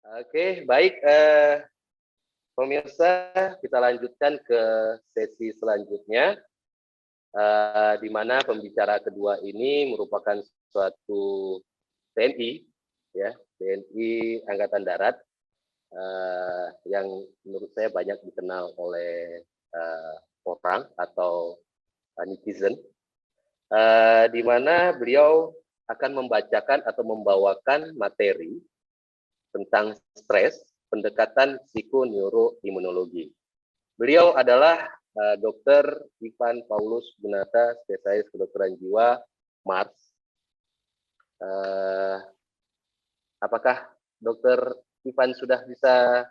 Oke, baik. Pemirsa, kita lanjutkan ke sesi selanjutnya, di mana pembicara kedua ini merupakan suatu TNI, ya, TNI Angkatan Darat, yang menurut saya banyak dikenal oleh orang atau netizen, di mana beliau akan membacakan atau membawakan materi tentang stres, pendekatan psikoneuroimunologi. Beliau adalah Dr. Ivan Paulus Gunata, spesialis kedokteran jiwa, Mars. Apakah Dr. Ivan sudah bisa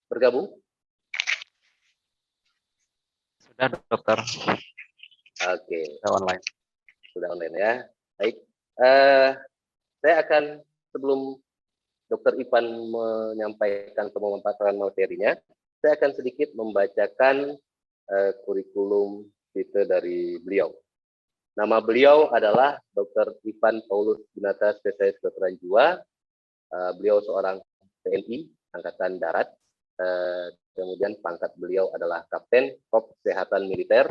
bergabung? Sudah, dokter. Oke. Sudah online. Sudah online ya. Baik. Saya akan, sebelum Dr. Ivan menyampaikan atau memaparkan materinya, saya akan sedikit membacakan kurikulum vitae dari beliau. Nama beliau adalah Dr. Ivan Paulus Gunata, spesialis kedokteran jiwa. Beliau seorang TNI Angkatan Darat. Kemudian pangkat beliau adalah Kapten Korps Kesehatan Militer.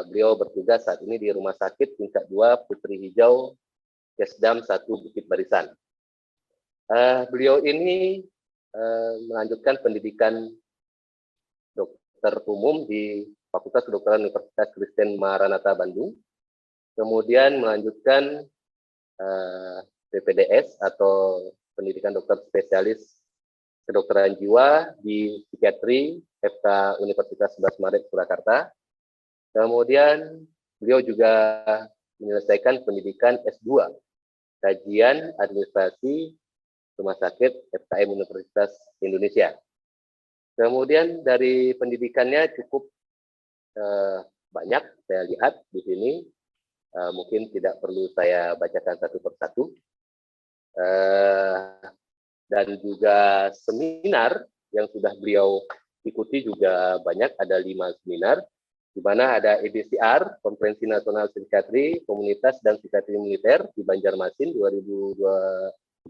Beliau bertugas saat ini di Rumah Sakit Tingkat 2 Putri Hijau, Kesdam 1 Bukit Barisan. Beliau ini melanjutkan pendidikan dokter umum di Fakultas Kedokteran Universitas Kristen Maranatha Bandung, kemudian melanjutkan PPDS atau pendidikan dokter spesialis kedokteran jiwa di psikiatri FK Universitas 11 Maret Surakarta. Kemudian beliau juga menyelesaikan pendidikan S2 kajian administrasi Rumah Sakit FKM Universitas Indonesia. Kemudian dari pendidikannya cukup banyak saya lihat di sini, mungkin tidak perlu saya bacakan satu persatu. Dan juga seminar yang sudah beliau ikuti juga banyak, ada 5 seminar, di mana ada EBCR, Konferensi Nasional Psikiatri, Komunitas dan Psikiatri Militer di Banjarmasin 2017.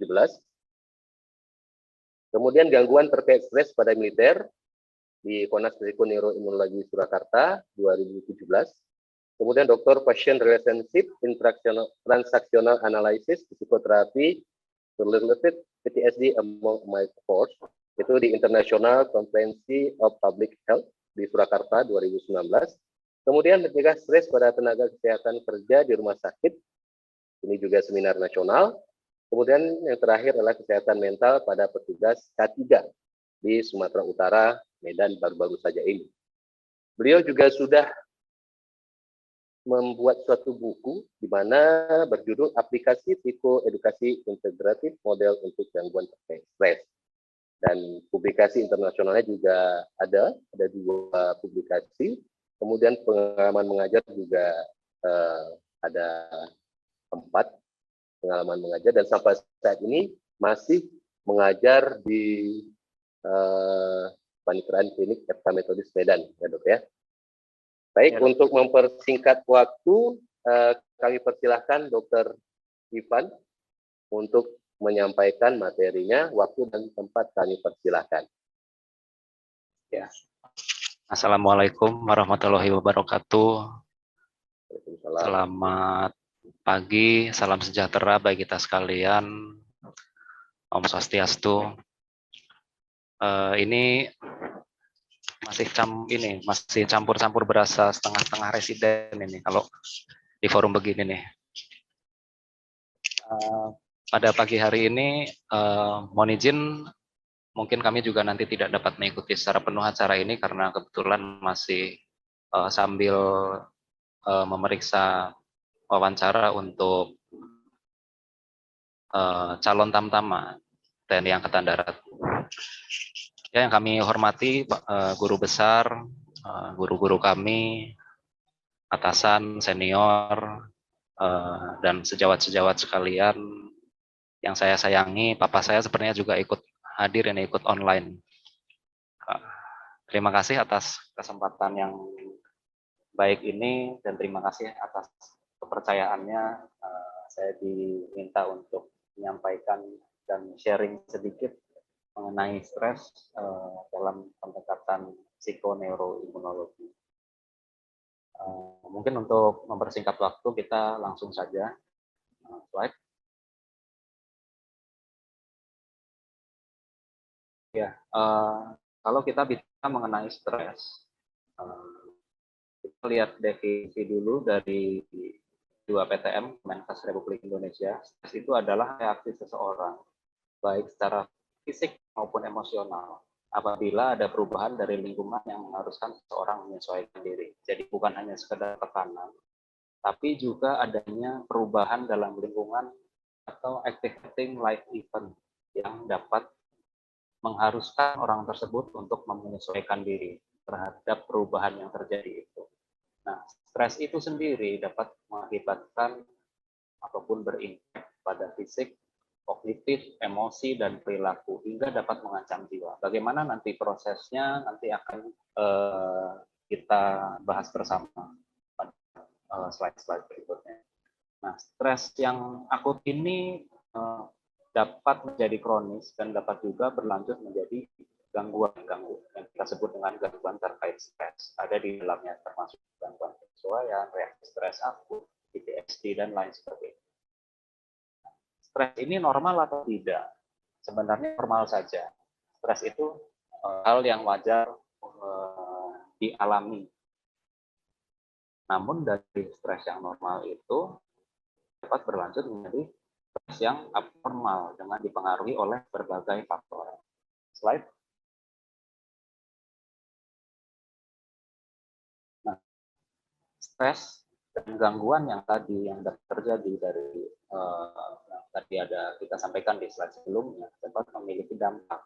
Kemudian gangguan terkait stres pada militer di Konas Psikoneuroimunologi Surakarta 2017. Kemudian Doktor Patient Relationship Transactional Analysis Psikoterapi Related PTSD Among My Course, itu di International Conference of Public Health di Surakarta 2019. Kemudian mencegah stres pada tenaga kesehatan kerja di rumah sakit, ini juga seminar nasional. Kemudian yang terakhir adalah kesehatan mental pada petugas K3 di Sumatera Utara, Medan, baru-baru saja ini. Beliau juga sudah membuat suatu buku di mana berjudul Aplikasi Psikoedukasi Integratif Model untuk Gangguan Terkait Stres. Dan publikasi internasionalnya juga ada 2 publikasi. Kemudian pengalaman mengajar juga ada 4 pengalaman mengajar, dan sampai saat ini masih mengajar di Panitiaan Klinik FK Metodis Medan, ya dok ya. Baik, ya, untuk mempersingkat waktu, kami persilahkan Dr. Ivan untuk menyampaikan materinya. Waktu dan tempat kami persilahkan. Ya. Assalamualaikum warahmatullahi wabarakatuh. Selamat pagi, salam sejahtera bagi kita sekalian. Om Swastiastu. Ini masih campur-campur berasa setengah-setengah residen ini kalau di forum begini nih. Pada pagi hari ini mohon izin, mungkin kami juga nanti tidak dapat mengikuti secara penuh acara ini karena kebetulan masih sambil memeriksa wawancara untuk calon tamtama TNI Angkatan Darat. Ya, yang kami hormati guru besar, guru-guru kami, atasan, senior, dan sejawat-sejawat sekalian yang saya sayangi. Papa saya sebenarnya juga ikut hadir ini, ikut online. Terima kasih atas kesempatan yang baik ini, dan terima kasih atas kepercayaannya. Saya diminta untuk menyampaikan dan sharing sedikit mengenai stres dalam pendekatan psikoneuroimunologi. Mungkin untuk mempersingkat waktu kita langsung saja slide. Ya, kalau kita bicara mengenai stres, kita lihat definisi dulu dari 2 PTM Kemenkes Republik Indonesia. Stres itu adalah reaksi seseorang baik secara fisik maupun emosional apabila ada perubahan dari lingkungan yang mengharuskan seseorang menyesuaikan diri. Jadi bukan hanya sekedar tekanan, tapi juga adanya perubahan dalam lingkungan atau activating life event yang dapat mengharuskan orang tersebut untuk menyesuaikan diri terhadap perubahan yang terjadi itu. Nah, stres itu sendiri dapat mengakibatkan ataupun berimpak pada fisik, kognitif, emosi, dan perilaku hingga dapat mengancam jiwa. Bagaimana nanti prosesnya nanti akan kita bahas bersama pada slide-slide berikutnya. Nah, stres yang akut ini dapat menjadi kronis dan dapat juga berlanjut menjadi gangguan yang kita sebut dengan gangguan terkait stres. Ada di dalamnya termasuk gangguan penyesuaian, reaksi stres akut, PTSD, dan lain sebagainya. Stres ini normal atau tidak? Sebenarnya normal saja. Stres itu hal yang wajar dialami. Namun dari stres yang normal itu dapat berlanjut menjadi stres yang abnormal dengan dipengaruhi oleh berbagai faktor. Slide. Nah, stres dan gangguan yang dapat terjadi dari yang tadi ada kita sampaikan di slide sebelumnya dapat memiliki dampak.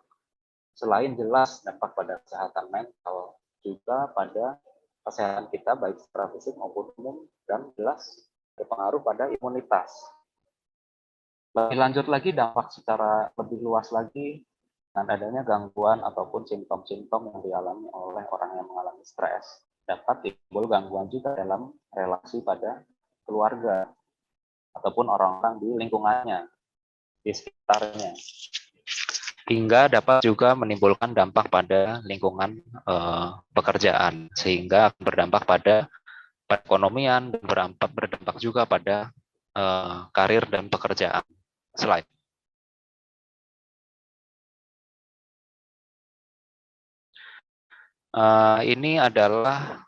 Selain jelas dampak pada kesehatan mental, juga pada kesehatan kita baik secara fisik maupun umum, dan jelas berpengaruh pada imunitas. Lebih lanjut lagi, dampak secara lebih luas lagi dengan adanya gangguan ataupun simptom-simptom yang dialami oleh orang yang mengalami stres, dapat timbul gangguan juga dalam relasi pada keluarga ataupun orang-orang di lingkungannya, di sekitarnya. Hingga dapat juga menimbulkan dampak pada lingkungan pekerjaan, sehingga berdampak pada perekonomian dan berdampak juga pada karir dan pekerjaan. Slide. Ini adalah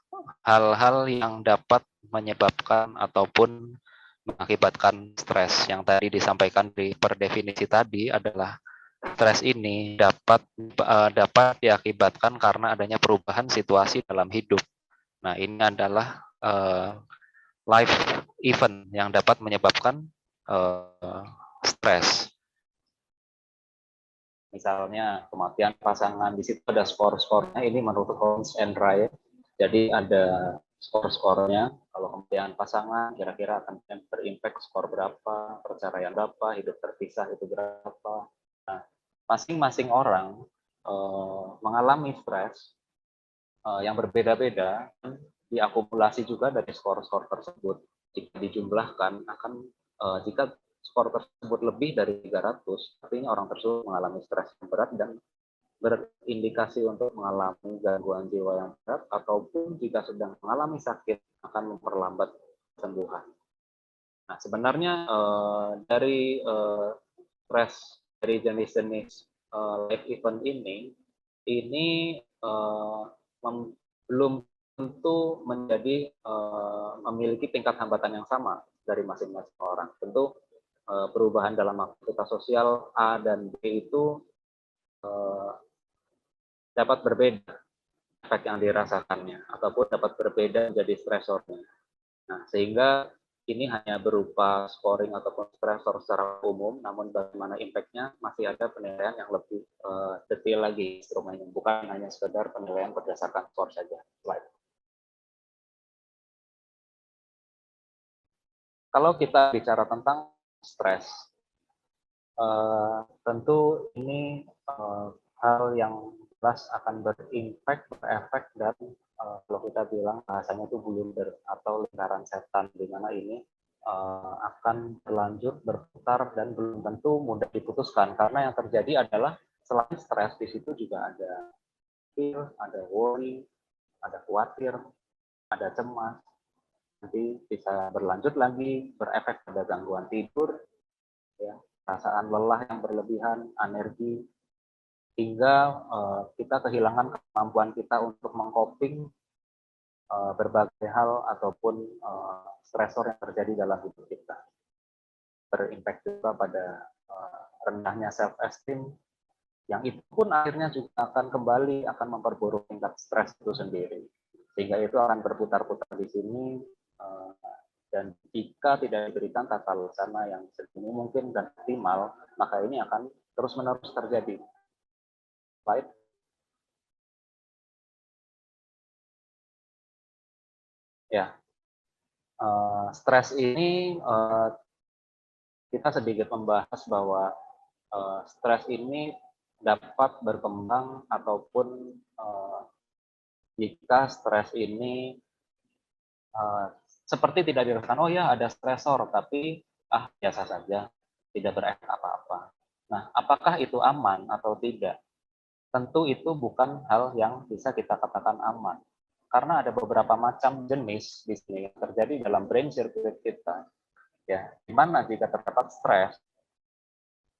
hal-hal yang dapat menyebabkan ataupun mengakibatkan stres. Yang tadi disampaikan di per definisi tadi adalah stres ini dapat diakibatkan karena adanya perubahan situasi dalam hidup. Nah, ini adalah life event yang dapat menyebabkan stres. Misalnya kematian pasangan, di situ ada skor-skornya, ini menurut Holmes and Wright. Jadi ada skor-skornya, kalau kematian pasangan kira-kira akan berimpact skor berapa, perceraian berapa, hidup terpisah itu berapa. Nah, masing-masing orang mengalami stres yang berbeda-beda, diakumulasi juga dari skor-skor tersebut. Jika dijumlahkan, jika skor tersebut lebih dari 300, artinya orang tersebut mengalami stres yang berat dan berindikasi untuk mengalami gangguan jiwa yang berat, ataupun jika sedang mengalami sakit akan memperlambat kesembuhan. Nah, sebenarnya dari stres dari jenis-jenis life event ini belum tentu menjadi memiliki tingkat hambatan yang sama dari masing-masing orang. Tentu perubahan dalam aktivitas sosial A dan B itu dapat berbeda efek yang dirasakannya, ataupun dapat berbeda menjadi stresornya. Nah, sehingga ini hanya berupa scoring ataupun stresor secara umum, namun bagaimana impact-nya masih ada penilaian yang lebih detail lagi instrumennya, bukan hanya sekedar penilaian berdasarkan skor saja. Slide. Kalau kita bicara tentang stres, tentu ini hal yang jelas akan berimpact, berefek, dan kalau kita bilang bahasanya itu blunder atau lingkaran setan, di mana ini akan berlanjut, berputar, dan belum tentu mudah diputuskan. Karena yang terjadi adalah selain stres, di situ juga ada fear, ada worry, ada khawatir, ada cemas. Nanti bisa berlanjut lagi, berefek pada gangguan tidur, ya, perasaan lelah yang berlebihan, energi, hingga kita kehilangan kemampuan kita untuk mengcoping berbagai hal ataupun stresor yang terjadi dalam hidup kita. Berimpact juga pada rendahnya self esteem, yang itu pun akhirnya juga akan kembali akan memperburuk tingkat stres itu sendiri, sehingga itu akan berputar-putar di sini, dan jika tidak diberikan tata laksana yang sedini mungkin dan optimal, maka ini akan terus-menerus terjadi. Baik. Ya, stres ini kita sedikit membahas bahwa stres ini dapat berkembang ataupun jika stres ini seperti tidak dirasakan, oh ya ada stresor, tapi biasa saja, tidak berefek apa-apa. Nah, apakah itu aman atau tidak? Tentu itu bukan hal yang bisa kita katakan aman. Karena ada beberapa macam jenis di sini yang terjadi dalam brain circuit kita. Ya, di mana jika terdapat stres,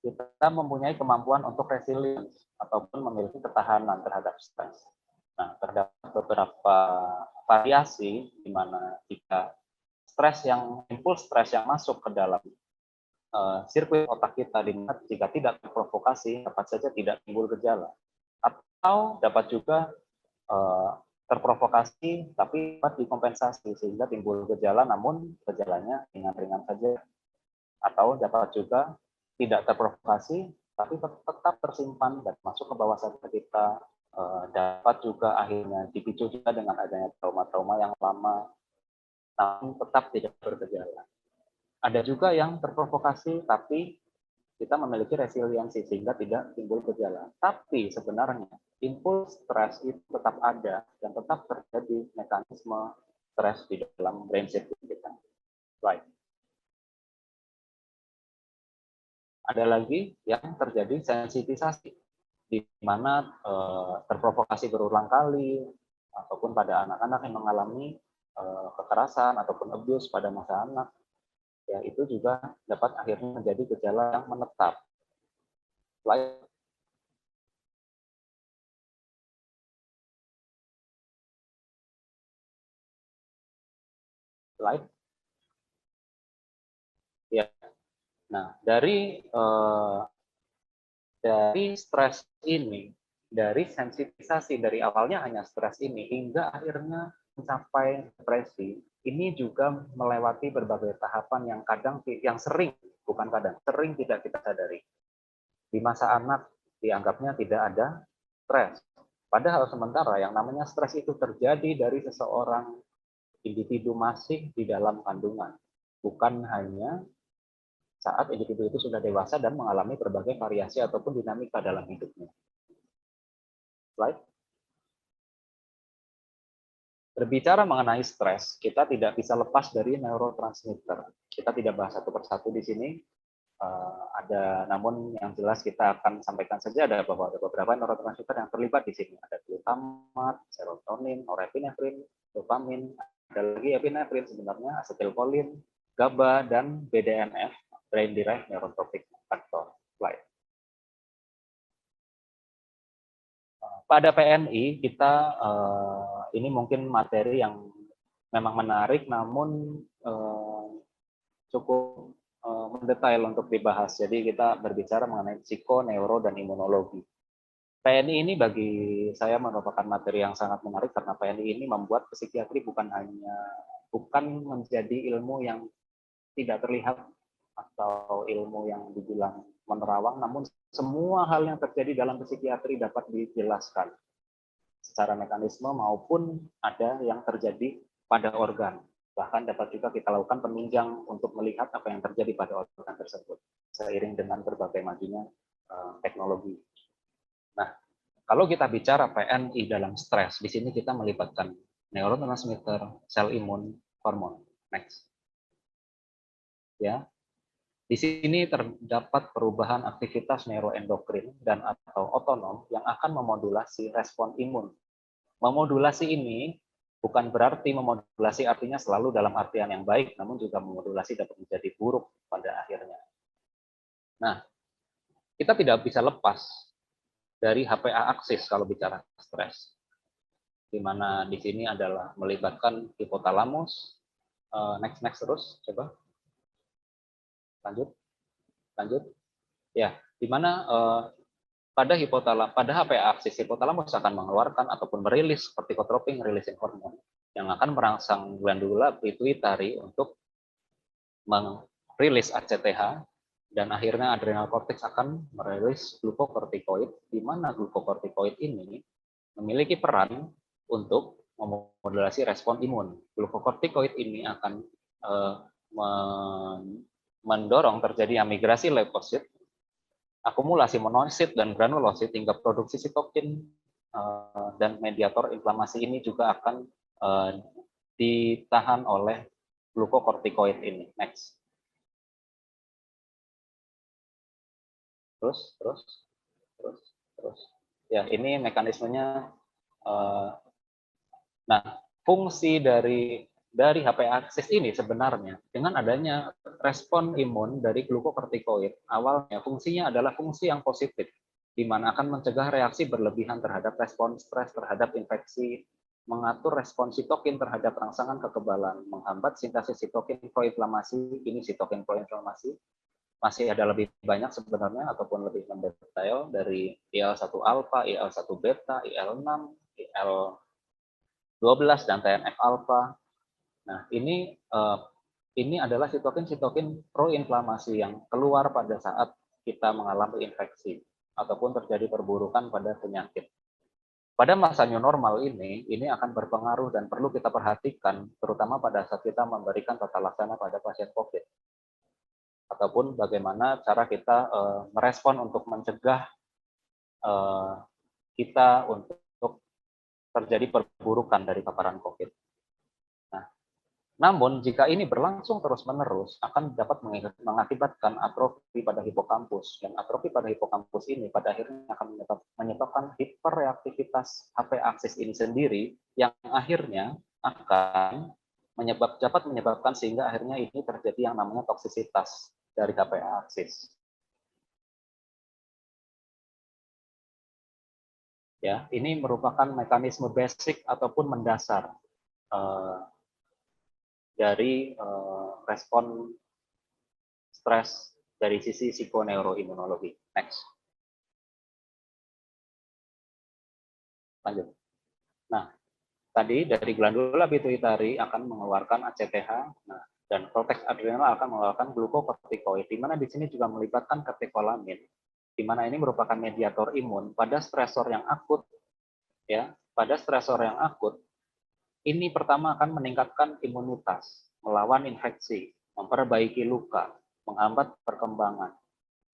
kita mempunyai kemampuan untuk resilience ataupun memiliki ketahanan terhadap stres. Nah, terdapat beberapa variasi di mana jika impuls stres yang masuk ke dalam sirkuit otak kita, di mana jika tidak terprovokasi, dapat saja tidak timbul gejala. Atau dapat juga terprovokasi tapi dapat dikompensasi sehingga timbul gejala, namun gejalanya ringan-ringan saja. Atau dapat juga tidak terprovokasi tapi tetap tersimpan dan masuk ke bawah sadar kita. Dapat juga akhirnya dipicu juga dengan adanya trauma-trauma yang lama, namun tetap tidak bergejala. Ada juga yang terprovokasi tapi kita memiliki resiliensi sehingga tidak timbul gejala. Tapi sebenarnya impuls stres itu tetap ada dan tetap terjadi mekanisme stres di dalam brain circuit kita. Right. Ada lagi yang terjadi sensitisasi, di mana terprovokasi berulang kali, ataupun pada anak-anak yang mengalami kekerasan ataupun abuse pada masa anak, ya itu juga dapat akhirnya menjadi gejala yang menetap. Slide. Ya. Nah, dari stres ini, dari sensitisasi dari awalnya hanya stres ini hingga akhirnya mencapai depresi, ini juga melewati berbagai tahapan yang sering tidak kita sadari. Di masa anak dianggapnya tidak ada stres. Padahal sementara yang namanya stres itu terjadi dari seseorang individu masih di dalam kandungan. Bukan hanya saat individu itu sudah dewasa dan mengalami berbagai variasi ataupun dinamika dalam hidupnya. Slide. Berbicara mengenai stres, kita tidak bisa lepas dari neurotransmitter. Kita tidak bahas satu persatu di sini. Namun yang jelas kita akan sampaikan saja ada beberapa neurotransmitter yang terlibat di sini. Ada glutamat, serotonin, norepinefrin, dopamin, ada lagi epinefrin sebenarnya, asetilkolin, GABA, dan BDNF, brain derived neurotrophic factor. Slide. Pada PNI kita ini mungkin materi yang memang menarik, namun cukup mendetail untuk dibahas. Jadi kita berbicara mengenai psiko, neuro, dan imunologi. PNI ini bagi saya merupakan materi yang sangat menarik karena PNI ini membuat psikiatri bukan menjadi ilmu yang tidak terlihat atau ilmu yang dibilang menerawang, namun semua hal yang terjadi dalam psikiatri dapat dijelaskan secara mekanisme maupun ada yang terjadi pada organ. Bahkan dapat juga kita lakukan penunjang untuk melihat apa yang terjadi pada organ tersebut seiring dengan berbagai majunya teknologi. Nah, kalau kita bicara PNI dalam stres, di sini kita melibatkan neurotransmitter, sel imun, hormon. Next. ya. Di sini terdapat perubahan aktivitas neuroendokrin dan atau otonom yang akan memodulasi respon imun. Memodulasi ini bukan berarti memodulasi artinya selalu dalam artian yang baik, namun juga memodulasi dapat menjadi buruk pada akhirnya. Nah, kita tidak bisa lepas dari HPA aksis kalau bicara stres, di mana di sini adalah melibatkan hipotalamus. Next terus, coba lanjut. Ya, di mana pada HPA aksis hipotalamus akan mengeluarkan ataupun merilis corticotropin releasing hormone yang akan merangsang glandula pituitari untuk merilis ACTH, dan akhirnya adrenal cortex akan merilis glukokortikoid, di mana glukokortikoid ini memiliki peran untuk memodulasi respon imun. Glukokortikoid ini akan mendorong terjadinya migrasi leukosit, akumulasi monosit dan granulosit hingga produksi sitokin, dan mediator inflamasi ini juga akan ditahan oleh glukokortikoid ini. Next. Terus. Ya, ini mekanismenya. Nah, fungsi dari HPA aksis ini sebenarnya dengan adanya respon imun dari glukokortikoid, awalnya fungsinya adalah fungsi yang positif, di mana akan mencegah reaksi berlebihan terhadap respon stres terhadap infeksi, mengatur respon sitokin terhadap rangsangan kekebalan, menghambat sintesis sitokin proinflamasi. Ini sitokin proinflamasi masih ada lebih banyak sebenarnya ataupun lebih mendetail dari IL-1 alfa, IL-1 beta, IL-6, IL-12 dan TNF alfa. Nah, ini adalah sitokin proinflamasi yang keluar pada saat kita mengalami infeksi ataupun terjadi perburukan pada penyakit. Pada masa new normal ini akan berpengaruh dan perlu kita perhatikan, terutama pada saat kita memberikan tata laksana pada pasien COVID. Ataupun bagaimana cara kita merespon untuk mencegah kita untuk terjadi perburukan dari paparan COVID. Nah, namun jika ini berlangsung terus-menerus akan dapat mengakibatkan atrofi pada hipokampus, dan atrofi pada hipokampus ini pada akhirnya akan menyebabkan hiperreaktivitas HPA aksis ini sendiri yang akhirnya akan dapat menyebabkan sehingga akhirnya ini terjadi yang namanya toksisitas dari HPA aksis. Ya, ini merupakan mekanisme basic ataupun mendasar dari respon stres dari sisi psikoneuroimunologi. Next. Lanjut. Nah, tadi dari glandula pituitari akan mengeluarkan ACTH, dan korteks adrenal akan mengeluarkan glukokortikoid, di mana di sini juga melibatkan katekolamin, di mana ini merupakan mediator imun pada stresor yang akut. Ya, pada stresor yang akut, ini pertama akan meningkatkan imunitas, melawan infeksi, memperbaiki luka, menghambat perkembangan.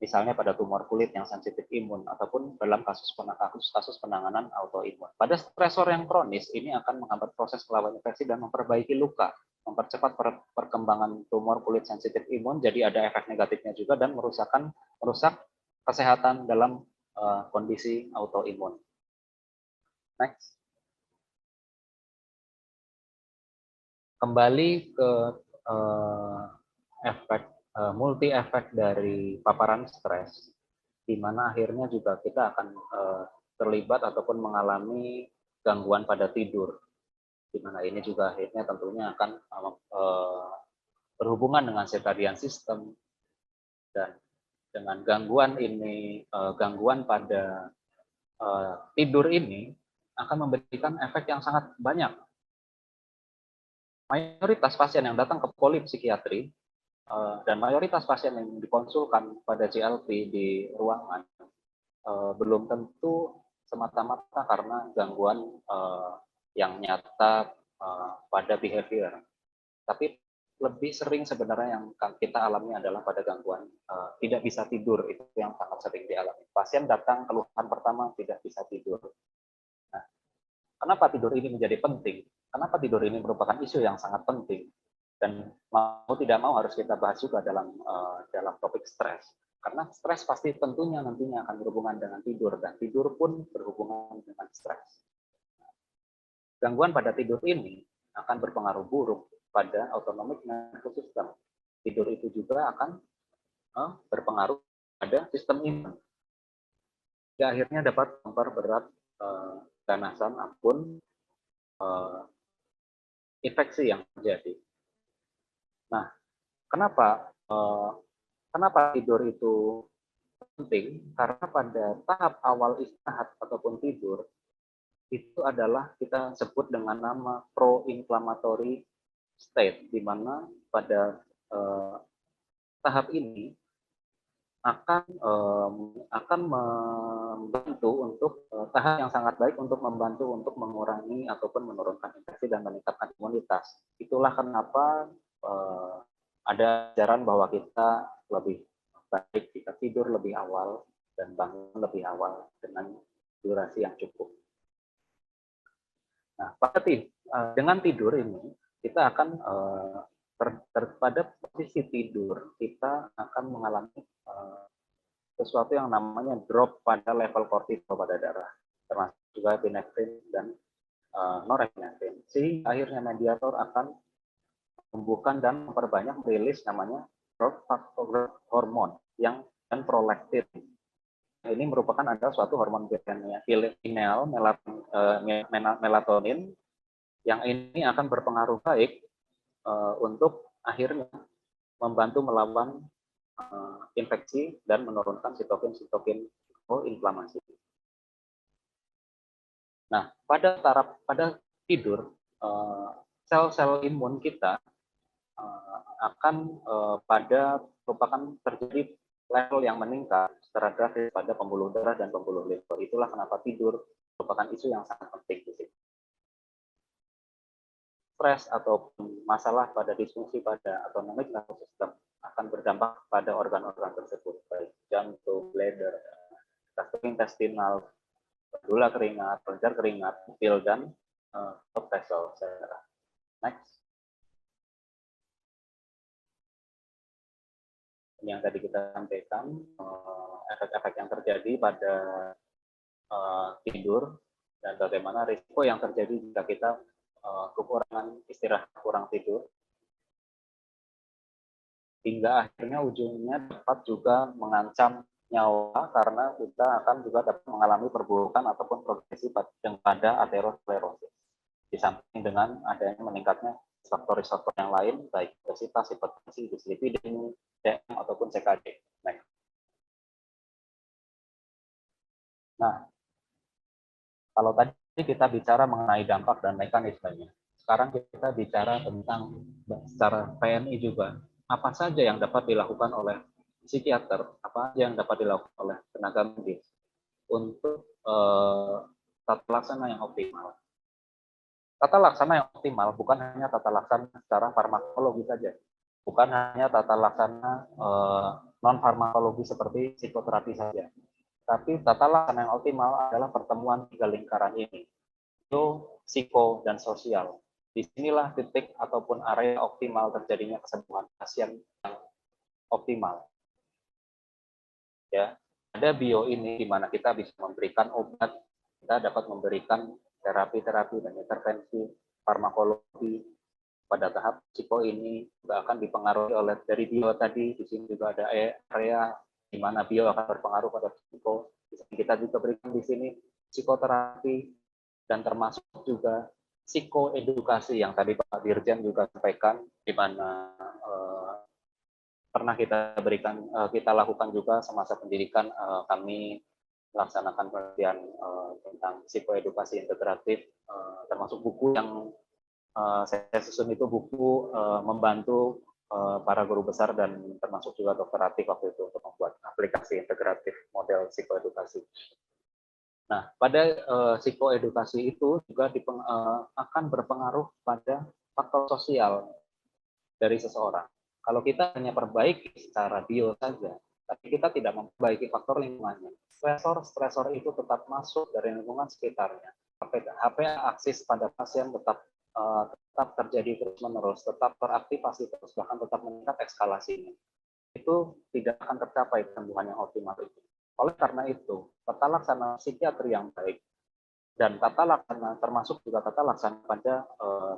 Misalnya pada tumor kulit yang sensitif imun, ataupun dalam kasus penanganan autoimun. Pada stresor yang kronis, ini akan menghambat proses melawan infeksi dan memperbaiki luka, mempercepat perkembangan tumor kulit sensitif imun, jadi ada efek negatifnya juga, dan merusak kesehatan dalam kondisi autoimun. Next. Kembali ke multi efek dari paparan stres, di mana akhirnya juga kita akan terlibat ataupun mengalami gangguan pada tidur, di mana ini juga akhirnya tentunya akan berhubungan dengan circadian system, dan dengan gangguan ini, gangguan pada tidur ini akan memberikan efek yang sangat banyak. Mayoritas pasien yang datang ke polipsikiatri dan mayoritas pasien yang dikonsulkan pada GLP di ruangan belum tentu semata-mata karena gangguan yang nyata pada behavior, tapi lebih sering sebenarnya yang kita alami adalah pada gangguan tidak bisa tidur. Itu yang sangat sering dialami. Pasien datang keluhan pertama tidak bisa tidur. Nah, kenapa tidur ini menjadi penting? Kenapa tidur ini merupakan isu yang sangat penting? Dan mau tidak mau harus kita bahas juga dalam dalam topik stres. Karena stres pasti tentunya nantinya akan berhubungan dengan tidur, dan tidur pun berhubungan dengan stres. Gangguan pada tidur ini akan berpengaruh buruk pada autonomic nervous system. Tidur itu juga akan berpengaruh pada sistem imun. Ya, akhirnya dapat memperberat ganasan maupun infeksi yang terjadi. Nah, kenapa tidur itu penting? Karena pada tahap awal istirahat ataupun tidur itu adalah kita sebut dengan nama pro-inflammatory state, di mana pada tahap ini akan membantu untuk tahap yang sangat baik untuk membantu untuk mengurangi ataupun menurunkan infeksi dan meningkatkan imunitas. Itulah kenapa ada ajaran bahwa kita lebih baik jika tidur lebih awal dan bangun lebih awal dengan durasi yang cukup. Nah, dengan tidur ini kita akan pada posisi tidur kita akan mengalami sesuatu yang namanya drop pada level kortisol pada darah, termasuk juga epinefrin dan norepinefrin. Sehingga akhirnya mediator akan menumbuhkan dan memperbanyak rilis namanya growth factor hormon yang dan prolaktin. Ini merupakan adalah suatu hormon female melatonin yang ini akan berpengaruh baik untuk akhirnya membantu melawan infeksi dan menurunkan sitokin inflamasi. Nah, pada tidur sel-sel imun kita akan merupakan terjadi level yang meningkat secara drastis pada pembuluh darah dan pembuluh limpa. Itulah kenapa tidur merupakan isu yang sangat penting di sini. Stres ataupun masalah pada disfungsi pada autonomic nervous system akan berdampak pada organ-organ tersebut, baik jantung, bladder, gastrointestinal, gula keringat, kelenjar keringat, pupil, dan blood vessel. Next. Ini yang tadi kita sampaikan, efek-efek yang terjadi pada tidur dan bagaimana risiko yang terjadi jika kita kekurangan istirahat, kurang tidur, hingga akhirnya ujungnya dapat juga mengancam nyawa karena kita akan juga dapat mengalami perburukan ataupun progresi pada aterosklerosis. Di samping dengan adanya meningkatnya faktor-faktor yang lain, baik obesitas, hipertensi, dislipidemia, DM, ataupun CKD. Nah, kalau tadi kita bicara mengenai dampak dan mekanismenya, sekarang kita bicara tentang secara PNI juga, apa saja yang dapat dilakukan oleh psikiater, apa saja yang dapat dilakukan oleh tenaga medis untuk tata laksana yang optimal. Tata laksana yang optimal bukan hanya tata laksana secara farmakologi saja, bukan hanya tata laksana non-farmakologi seperti psikoterapi saja, tapi tata laksana yang optimal adalah pertemuan tiga lingkaran ini, itu psiko dan sosial. Disinilah titik ataupun area optimal terjadinya kesembuhan pasien yang optimal. Ya, ada bio ini di mana kita bisa memberikan obat, kita dapat memberikan terapi-terapi dan intervensi farmakologi. Pada tahap psiko ini juga akan dipengaruhi oleh dari bio tadi. Di sini juga ada area di mana bio akan berpengaruh pada psiko. Kita juga berikan di sini psikoterapi dan termasuk juga psikoedukasi yang tadi Pak Dirjen juga sampaikan, di mana pernah kita lakukan juga semasa pendidikan. Kami melaksanakan penelitian tentang psikoedukasi integratif, termasuk buku yang saya susun itu buku membantu para guru besar dan termasuk juga dokter Atik waktu itu untuk membuat aplikasi integratif model psikoedukasi. Nah, pada psikoedukasi itu juga akan berpengaruh pada faktor sosial dari seseorang. Kalau kita hanya perbaiki secara bio saja, tapi kita tidak memperbaiki faktor lingkungannya, stresor itu tetap masuk dari lingkungan sekitarnya. HP akses pada pasien tetap tetap terjadi terus-menerus, tetap teraktivasi terus, bahkan tetap meningkat eskalasinya, itu tidak akan tercapai kesembuhan yang optimal itu. Oleh karena itu, tata laksana psikiatri yang baik dan tata laksana termasuk juga tata laksana pada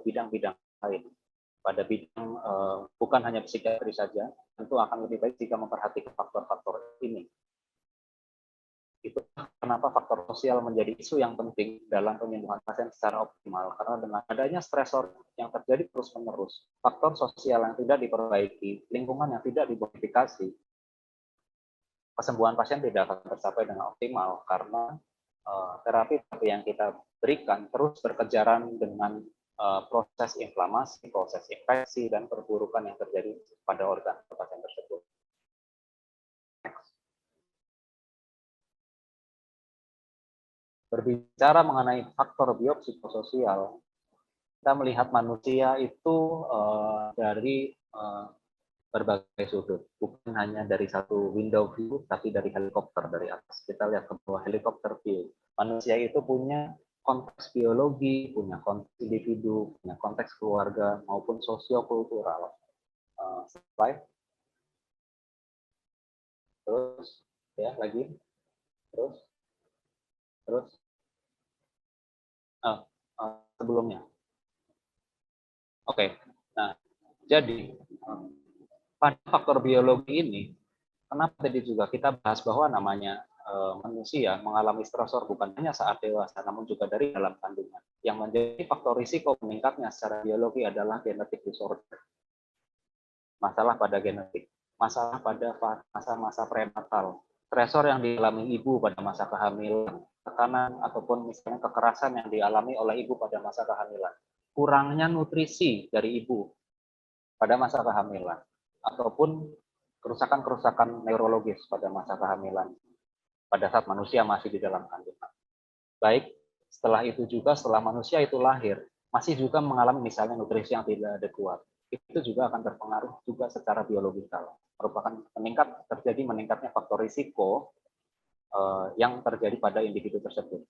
bidang-bidang lain, pada bidang bukan hanya psikiatri saja, tentu akan lebih baik jika memperhatikan faktor-faktor ini. Itu kenapa faktor sosial menjadi isu yang penting dalam penyembuhan pasien secara optimal, karena dengan adanya stresor yang terjadi terus-menerus, faktor sosial yang tidak diperbaiki, lingkungan yang tidak dimodifikasi, kesembuhan pasien tidak akan tercapai dengan optimal, karena terapi yang kita berikan terus berkejaran dengan proses inflamasi, proses infeksi, dan perburukan yang terjadi pada organ pasien tersebut. Berbicara mengenai faktor biopsikososial, kita melihat manusia itu dari berbagai sudut, bukan hanya dari satu window view, tapi dari helikopter dari atas. Kita lihat ke bawah helikopter view. Manusia itu punya konteks biologi, punya konteks individu, punya konteks keluarga maupun sosiokultural. Slide. Terus, ya lagi. Terus. Sebelumnya. Oke. Nah, jadi pada faktor biologi ini, kenapa tadi juga kita bahas bahwa namanya manusia mengalami stresor bukan hanya saat dewasa, namun juga dari dalam kandungan. Yang menjadi faktor risiko meningkatnya secara biologi adalah genetic disorder. Masalah pada genetik, masalah pada masa-masa prenatal, stresor yang dialami ibu pada masa kehamilan, tekanan ataupun misalnya kekerasan yang dialami oleh ibu pada masa kehamilan, kurangnya nutrisi dari ibu pada masa kehamilan, ataupun kerusakan-kerusakan neurologis pada masa kehamilan pada saat manusia masih di dalam kandungan. Baik, setelah itu juga setelah manusia itu lahir, masih juga mengalami misalnya nutrisi yang tidak adekuat. Itu juga akan terpengaruh juga secara biologikal. Merupakan meningkatnya faktor risiko yang terjadi pada individu tersebut.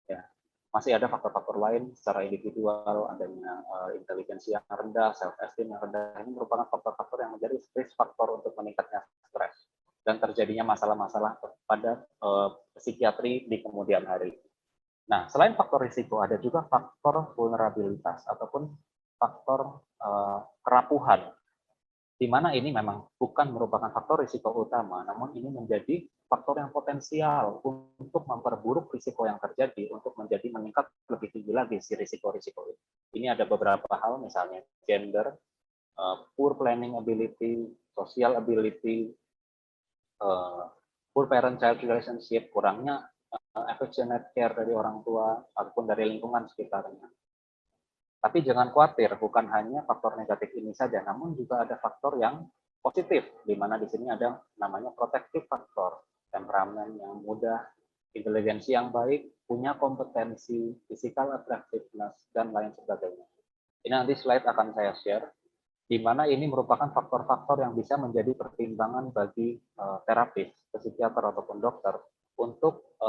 Ya. Masih ada faktor-faktor lain secara individual, adanya intelijensi yang rendah, self-esteem yang rendah. Ini merupakan faktor-faktor yang menjadi risk faktor untuk meningkatnya stres dan terjadinya masalah-masalah pada psikiatri di kemudian hari. Nah, selain faktor risiko, ada juga faktor vulnerabilitas ataupun faktor kerapuhan, di mana ini memang bukan merupakan faktor risiko utama, namun ini menjadi faktor yang potensial untuk memperburuk risiko yang terjadi, untuk menjadi meningkat lebih tinggi lagi si risiko-risiko itu. Ini ada beberapa hal, misalnya gender, poor planning ability, social ability, poor parent-child relationship, kurangnya affectionate care dari orang tua ataupun dari lingkungan sekitarnya. Tapi jangan khawatir, bukan hanya faktor negatif ini saja, namun juga ada faktor yang positif, di mana di sini ada namanya protective factor, temperamen yang mudah, intelijensi yang baik, punya kompetensi, physical attractiveness, dan lain sebagainya. Ini nanti slide akan saya share, di mana ini merupakan faktor-faktor yang bisa menjadi pertimbangan bagi terapis, psikiater ataupun dokter untuk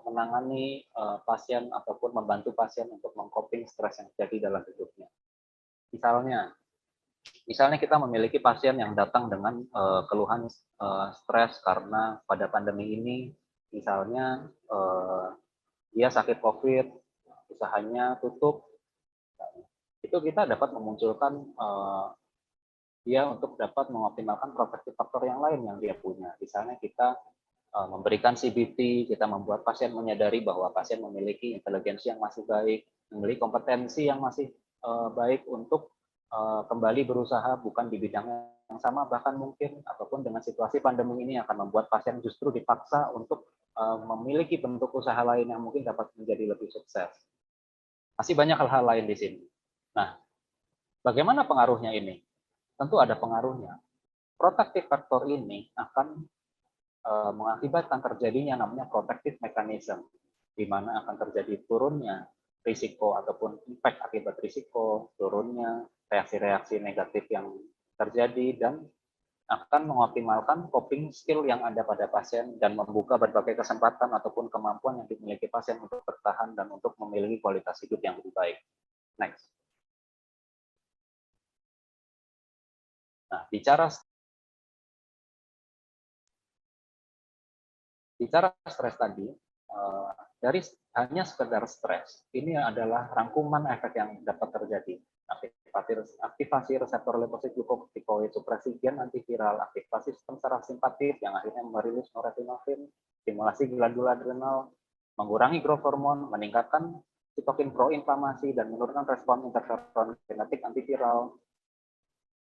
menangani pasien ataupun membantu pasien untuk mengcoping stres yang terjadi dalam hidupnya. Misalnya kita memiliki pasien yang datang dengan keluhan stres karena pada pandemi ini, misalnya dia sakit COVID, usahanya tutup, itu kita dapat memunculkan dia untuk dapat mengoptimalkan protective faktor yang lain yang dia punya. Misalnya kita memberikan CBT, kita membuat pasien menyadari bahwa pasien memiliki intelijensi yang masih baik, memiliki kompetensi yang masih baik untuk kembali berusaha bukan di bidang yang sama, bahkan mungkin ataupun dengan situasi pandemi ini akan membuat pasien justru dipaksa untuk memiliki bentuk usaha lain yang mungkin dapat menjadi lebih sukses. Masih banyak hal-hal lain di sini. Nah, bagaimana pengaruhnya ini? Tentu ada pengaruhnya. Protective factor ini akan mengakibatkan terjadinya namanya protective mechanism, di mana akan terjadi turunnya risiko ataupun impact akibat risiko, turunnya reaksi-reaksi negatif yang terjadi, dan akan mengoptimalkan coping skill yang ada pada pasien dan membuka berbagai kesempatan ataupun kemampuan yang dimiliki pasien untuk bertahan dan untuk memiliki kualitas hidup yang lebih baik. Next. Nah, bicara stres tadi, dari hanya sekedar stres, ini adalah rangkuman efek yang dapat terjadi. Aktivasi reseptor limfosit glukokotikoid, supresi gen antiviral, aktivasi sistem saraf simpatik yang akhirnya merilis norepinefrin, stimulasi glandula adrenal, mengurangi growth hormone, meningkatkan sitokin proinflamasi, dan menurunkan respon interferon genetik antiviral.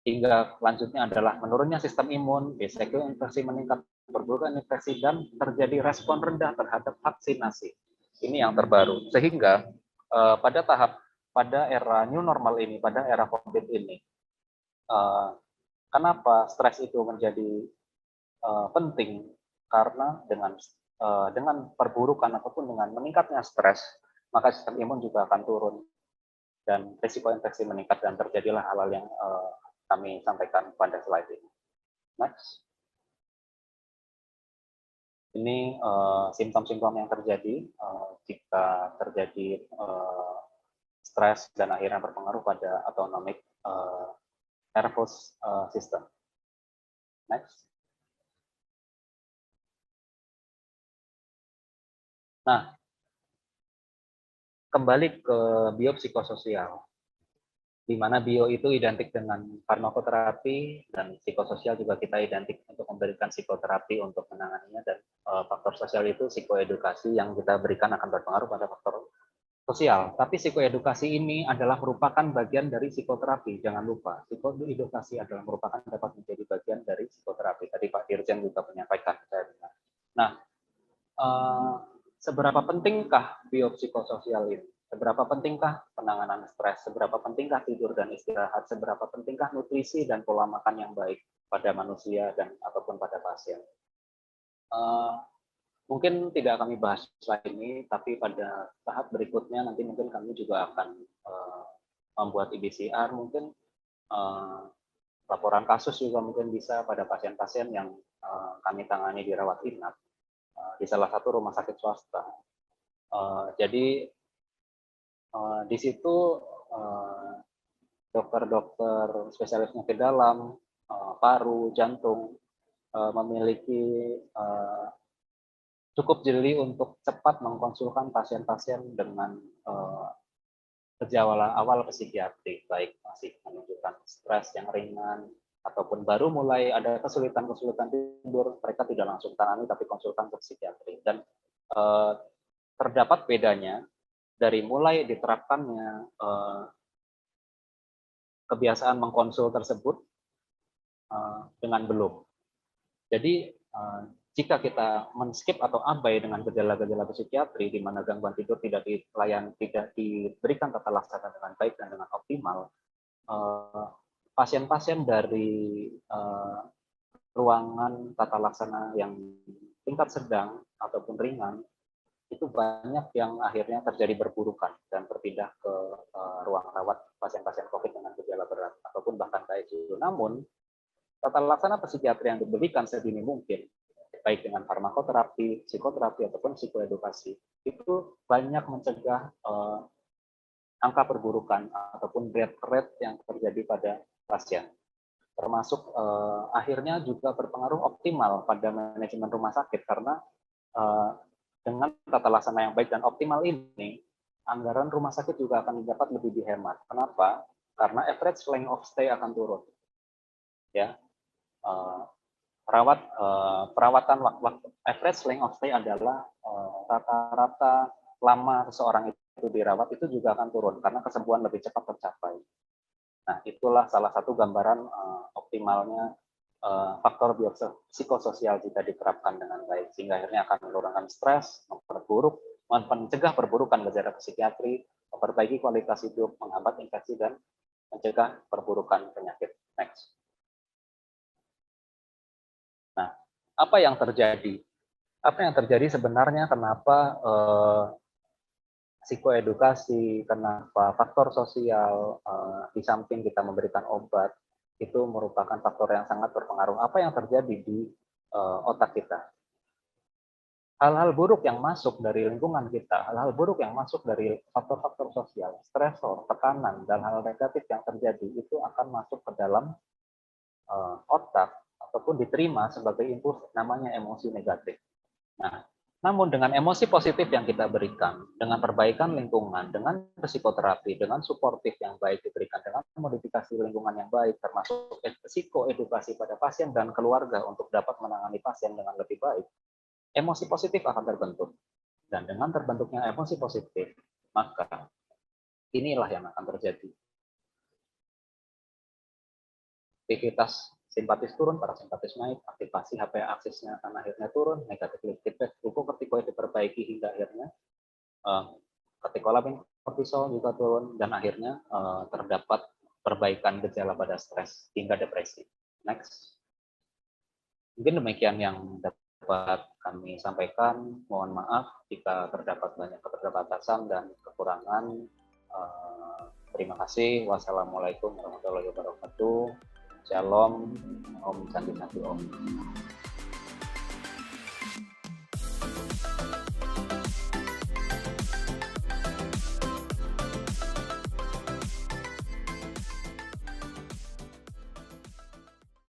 Hingga selanjutnya adalah menurunnya sistem imun, resiko infeksi meningkat, perburukan infeksi, dan terjadi respon rendah terhadap vaksinasi. Ini yang terbaru. Sehingga pada era new normal ini, pada era COVID ini, kenapa stres itu menjadi penting? Karena dengan perburukan ataupun dengan meningkatnya stres, maka sistem imun juga akan turun dan risiko infeksi meningkat, dan terjadilah hal-hal yang kami sampaikan pada slide ini. Next. Ini simptom-simptom yang terjadi jika terjadi stres dan akhirnya berpengaruh pada autonomic nervous system. Next. Nah, kembali ke biopsikososial, di mana bio itu identik dengan farmakoterapi, dan psikososial juga kita identik untuk memberikan psikoterapi untuk menanganinya, dan faktor sosial itu psikoedukasi yang kita berikan akan berpengaruh pada faktor sosial. Tapi psikoedukasi ini adalah merupakan bagian dari psikoterapi. Jangan lupa, psikoedukasi adalah merupakan dapat menjadi bagian dari psikoterapi. Tadi Pak Dirjen juga menyampaikan. Nah, seberapa pentingkah biopsikososial ini? Seberapa pentingkah penanganan stres? Seberapa pentingkah tidur dan istirahat? Seberapa pentingkah nutrisi dan pola makan yang baik pada manusia dan ataupun pada pasien? Mungkin tidak kami bahas slide ini, tapi pada tahap berikutnya nanti mungkin kami juga akan membuat IBCR, mungkin laporan kasus juga mungkin bisa pada pasien-pasien yang kami tangani di rawat inap di salah satu rumah sakit swasta. Jadi di situ dokter-dokter spesialis penyakit dalam, paru, jantung memiliki cukup jeli untuk cepat mengkonsulkan pasien-pasien dengan gejala awal psikiatri, baik masih menunjukkan stres yang ringan ataupun baru mulai ada kesulitan-kesulitan tidur, mereka tidak langsung tangani tapi konsultan ke psikiatri. Dan terdapat bedanya dari mulai diterapkannya kebiasaan mengkonsul tersebut dengan belum. Jadi jika kita men-skip atau abai dengan gejala-gejala psikiatri di mana gangguan tidur tidak diberikan tata laksana dengan baik dan dengan optimal, pasien-pasien dari ruangan tata laksana yang tingkat sedang ataupun ringan itu banyak yang akhirnya terjadi berburukan dan berpindah ke ruang rawat pasien-pasien COVID dengan gejala berat ataupun bahkan ICU. Namun tata laksana psikiatri yang diberikan sedini mungkin, baik dengan farmakoterapi, psikoterapi ataupun psikoedukasi, itu banyak mencegah angka perburukan ataupun death rate yang terjadi pada pasien. Termasuk akhirnya juga berpengaruh optimal pada manajemen rumah sakit, karena dengan tata laksana yang baik dan optimal ini, anggaran rumah sakit juga akan dapat lebih dihemat. Kenapa? Karena average length of stay akan turun. Ya, perawatan waktu average length of stay adalah rata-rata lama seseorang itu dirawat itu juga akan turun karena kesembuhan lebih cepat tercapai. Nah, itulah salah satu gambaran optimalnya faktor biopsikososial jika diterapkan dengan baik, sehingga akhirnya akan menurunkan stres, mencegah perburukan gejala psikiatri, memperbaiki kualitas hidup, menghambat infeksi, dan mencegah perburukan penyakit. Next. Nah, apa yang terjadi? Apa yang terjadi sebenarnya, kenapa psikoedukasi, kenapa faktor sosial, di samping kita memberikan obat, itu merupakan faktor yang sangat berpengaruh. Apa yang terjadi di otak kita? Hal-hal buruk yang masuk dari lingkungan kita, hal-hal buruk yang masuk dari faktor-faktor sosial, stresor, tekanan, dan hal negatif yang terjadi itu akan masuk ke dalam otak ataupun diterima sebagai input namanya emosi negatif. Nah, namun dengan emosi positif yang kita berikan, dengan perbaikan lingkungan, dengan psikoterapi, dengan suportif yang baik diberikan, dengan modifikasi lingkungan yang baik, termasuk psikoedukasi pada pasien dan keluarga untuk dapat menangani pasien dengan lebih baik, emosi positif akan terbentuk. Dan dengan terbentuknya emosi positif, maka inilah yang akan terjadi. Aktivitas simpatis turun, parasimpatis naik, aktivasi HPA aksesnya akan akhirnya turun, negatif feedback glukokortikoid diperbaiki hingga akhirnya katekolamin kortisol juga turun, dan akhirnya terdapat perbaikan gejala pada stres hingga depresi. Next. Mungkin demikian yang dapat kami sampaikan. Mohon maaf jika terdapat banyak keterbatasan dan kekurangan. Terima kasih. Wassalamualaikum warahmatullahi wabarakatuh. Shalom, Om Santi Santi Om.